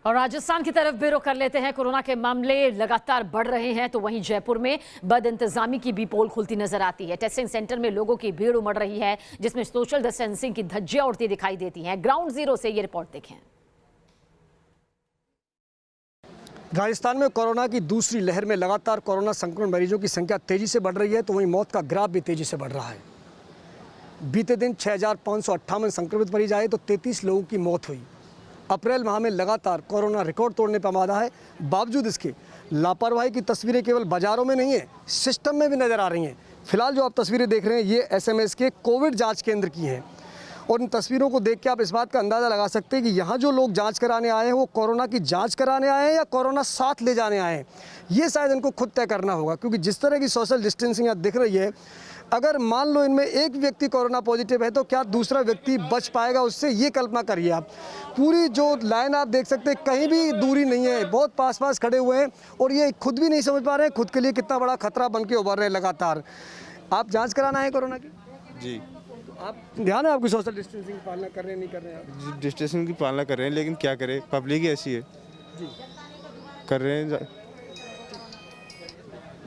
और राजस्थान की तरफ भी रुख कर लेते हैं। कोरोना के मामले लगातार बढ़ रहे हैं तो वहीं जयपुर में बदइंतजामी की भी पोल खुलती नजर आती है। टेस्टिंग सेंटर में लोगों की भीड़ उमड़ रही है, जिसमें सोशल डिस्टेंसिंग की धज्जियां उड़ती दिखाई देती हैं। ग्राउंड जीरो से ये रिपोर्ट देखें। राजस्थान में कोरोना की दूसरी लहर में लगातार कोरोना संक्रमण मरीजों की संख्या तेजी से बढ़ रही है तो वहीं मौत का ग्राफ भी तेजी से बढ़ रहा है। बीते दिन 6,558 संक्रमित मरीज आए तो 33 लोगों की मौत हुई। अप्रैल माह में लगातार कोरोना रिकॉर्ड तोड़ने पर आमादा है। बावजूद इसके लापरवाही की तस्वीरें केवल बाजारों में नहीं है, सिस्टम में भी नजर आ रही हैं। फिलहाल जो आप तस्वीरें देख रहे हैं ये एसएमएस के कोविड जांच केंद्र की हैं और इन तस्वीरों को देख के आप इस बात का अंदाज़ा लगा सकते हैं कि यहाँ जो लोग जांच कराने आए हैं वो कोरोना की जांच कराने आए हैं या कोरोना साथ ले जाने आए हैं, ये शायद इनको खुद तय करना होगा। क्योंकि जिस तरह की सोशल डिस्टेंसिंग यहाँ दिख रही है, अगर मान लो इनमें एक व्यक्ति कोरोना पॉजिटिव है तो क्या दूसरा व्यक्ति बच पाएगा उससे, ये कल्पना करिए आप। पूरी जो लाइन आप देख सकते हैं, कहीं भी दूरी नहीं है, बहुत पास पास खड़े हुए हैं और ये खुद भी नहीं समझ पा रहे हैं खुद के लिए कितना बड़ा खतरा बन के उभर रहे हैं लगातार। आप जांच कराना है कोरोना की? जी। आप ध्यान है आपकी सोशल डिस्टेंसिंग की पालना कर रहे हैं नहीं कर रहे हैं? डिस्टेंसिंग की पालना कर रहे हैं, लेकिन क्या करें, पब्लिक ही ऐसी है जी। कर रहे हैं।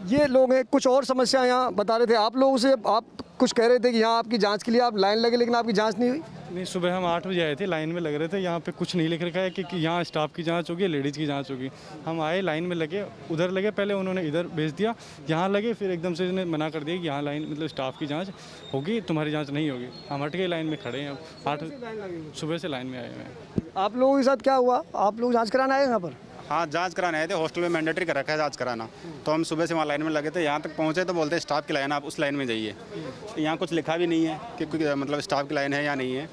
ये लोग हैं, कुछ और समस्या यहाँ बता रहे थे आप लोगों से। आप कुछ कह रहे थे कि यहाँ आपकी जांच के लिए आप लाइन लगे लेकिन आपकी जांच नहीं हुई? नहीं, सुबह हम 8 बजे आए थे, लाइन में लग रहे थे। यहाँ पे कुछ नहीं लिख रखा है कि यहाँ स्टाफ की जांच होगी, लेडीज़ की जांच होगी। हम आए, लाइन में लगे, उधर लगे, पहले उन्होंने इधर भेज दिया, यहाँ लगे, फिर एकदम से इन्होंने मना कर दिया कि यहाँ लाइन मतलब स्टाफ की जांच होगी, तुम्हारी जांच नहीं होगी। हम हट के लाइन में खड़े हैं। अब 8 सुबह से लाइन में आए हुए हैं। आप लोगों के साथ क्या हुआ? आप लोग जाँच कराने आए यहाँ पर? हाँ, जांच कराने आए थे। हॉस्टल में मैंडेटरी कर रखा है जांच कराना, तो हम सुबह से वहाँ लाइन में लगे थे। यहाँ तक पहुँचे तो बोलते हैं स्टाफ की लाइन, आप उस लाइन में जाइए। यहाँ कुछ लिखा भी नहीं है कि मतलब स्टाफ की लाइन है या नहीं है।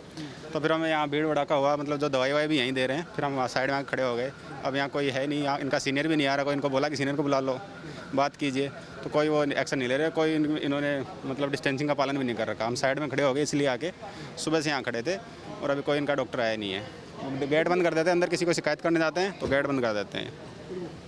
तो फिर हमें यहाँ भीड़ भड़ाका हुआ, मतलब जो दवाई वाई भी यहीं दे रहे हैं। फिर हम वहाँ साइड में खड़े हो गए। अब यहाँ कोई है नहीं, यहाँ इनका सीनियर भी नहीं आ रहा। कोई इनको बोला कि सीनियर को बुला लो, बात कीजिए, तो कोई वो एक्शन नहीं ले रहे। कोई इन्होंने मतलब डिस्टेंसिंग का पालन भी नहीं कर रखा। हम साइड में खड़े हो गए, इसलिए आके सुबह से यहाँ खड़े थे और अभी कोई इनका डॉक्टर आया नहीं है। गेट बंद कर देते हैं, अंदर किसी को शिकायत करने जाते हैं तो गेट बंद कर देते हैं।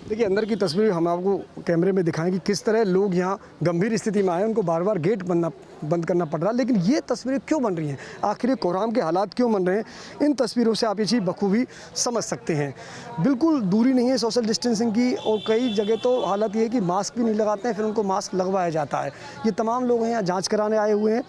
देखिए, अंदर की तस्वीर हम आपको कैमरे में दिखाएं कि किस तरह लोग यहाँ गंभीर स्थिति में आए, उनको बार बार गेट बंद करना पड़ रहा है। लेकिन ये तस्वीरें क्यों बन रही हैं, आखिर कोरोना के हालात क्यों बन रहे हैं, इन तस्वीरों से आप ये चीज़ बखूबी समझ सकते हैं। बिल्कुल दूरी नहीं है सोशल डिस्टेंसिंग की और कई जगह तो हालत ये है कि मास्क भी नहीं लगाते हैं, फिर उनको मास्क लगवाया जाता है। ये तमाम लोग हैं यहाँ जाँच कराने आए हुए हैं।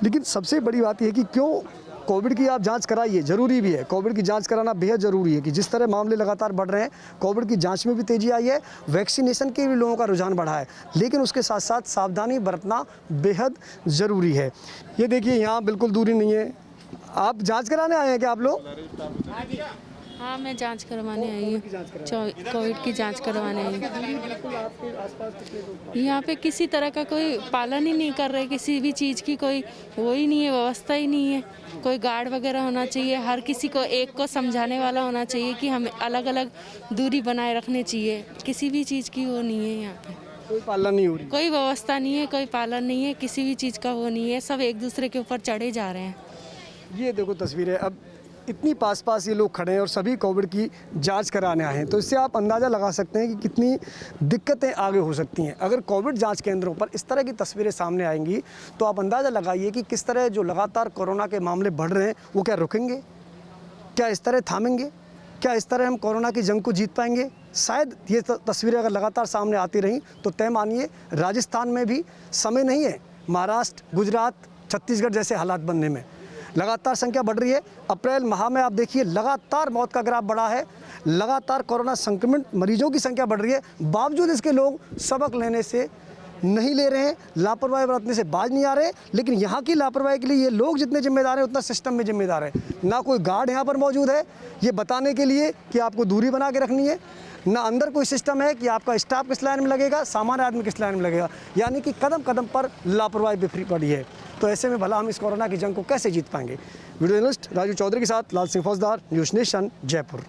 लेकिन सबसे बड़ी बात यह है कि क्यों कोविड की आप जांच कराइए, ज़रूरी भी है। कोविड की जांच कराना बेहद ज़रूरी है कि जिस तरह मामले लगातार बढ़ रहे हैं, कोविड की जांच में भी तेज़ी आई है, वैक्सीनेशन के भी लोगों का रुझान बढ़ा है। लेकिन उसके साथ साथ सावधानी बरतना बेहद ज़रूरी है। ये देखिए, यहाँ बिल्कुल दूरी नहीं है। आप जांच कराने आए हैं क्या आप लोग? हाँ, मैं जांच करवाने आई हूँ, कोविड की जांच करवाने आई हूँ। यहाँ पे किसी तरह का कोई पालन ही नहीं कर रहे, किसी भी चीज़ की कोई वो ही नहीं है, व्यवस्था ही नहीं है। कोई गार्ड वगैरह होना चाहिए, हर किसी को एक को समझाने वाला होना चाहिए कि हमें अलग अलग दूरी बनाए रखनी चाहिए। किसी भी चीज़ की वो नहीं है यहाँ पे, कोई पालन नहीं हो रही, कोई व्यवस्था नहीं है, कोई पालन नहीं है, किसी भी चीज़ का वो नहीं है। सब एक दूसरे के ऊपर चढ़े जा रहे हैं। ये देखो तस्वीरें, अब इतनी पास पास ये लोग खड़े हैं और सभी कोविड की जांच कराने आए हैं, तो इससे आप अंदाज़ा लगा सकते हैं कि कितनी दिक्कतें आगे हो सकती हैं। अगर कोविड जांच केंद्रों पर इस तरह की तस्वीरें सामने आएंगी तो आप अंदाज़ा लगाइए कि किस तरह जो लगातार कोरोना के मामले बढ़ रहे हैं वो क्या रुकेंगे, क्या इस तरह थामेंगे, क्या इस तरह हम कोरोना की जंग को जीत पाएंगे? शायद ये तस्वीरें अगर लगातार सामने आती रहीं तो तय मानिए राजस्थान में भी समय नहीं है महाराष्ट्र, गुजरात, छत्तीसगढ़ जैसे हालात बनने में। लगातार संख्या बढ़ रही है। अप्रैल माह में आप देखिए लगातार मौत का ग्राफ बढ़ा है, लगातार कोरोना संक्रमित मरीजों की संख्या बढ़ रही है। बावजूद इसके लोग सबक लेने से नहीं ले रहे हैं, लापरवाही बरतने से बाज नहीं आ रहे। लेकिन यहाँ की लापरवाही के लिए ये लोग जितने जिम्मेदार हैं उतना सिस्टम में जिम्मेदार है। ना कोई गार्ड यहाँ पर मौजूद है ये बताने के लिए कि आपको दूरी बना के रखनी है, ना अंदर कोई सिस्टम है कि आपका स्टाफ किस लाइन में लगेगा, सामान्य आदमी किस लाइन में लगेगा। यानी कि कदम कदम पर लापरवाही बिखरी पड़ी है। तो ऐसे में भला हम इस कोरोना की जंग को कैसे जीत पाएंगे? वीडियो जर्नलिस्ट राजू चौधरी के साथ लाल सिंह फौजदार, न्यूज़ नेशन, जयपुर।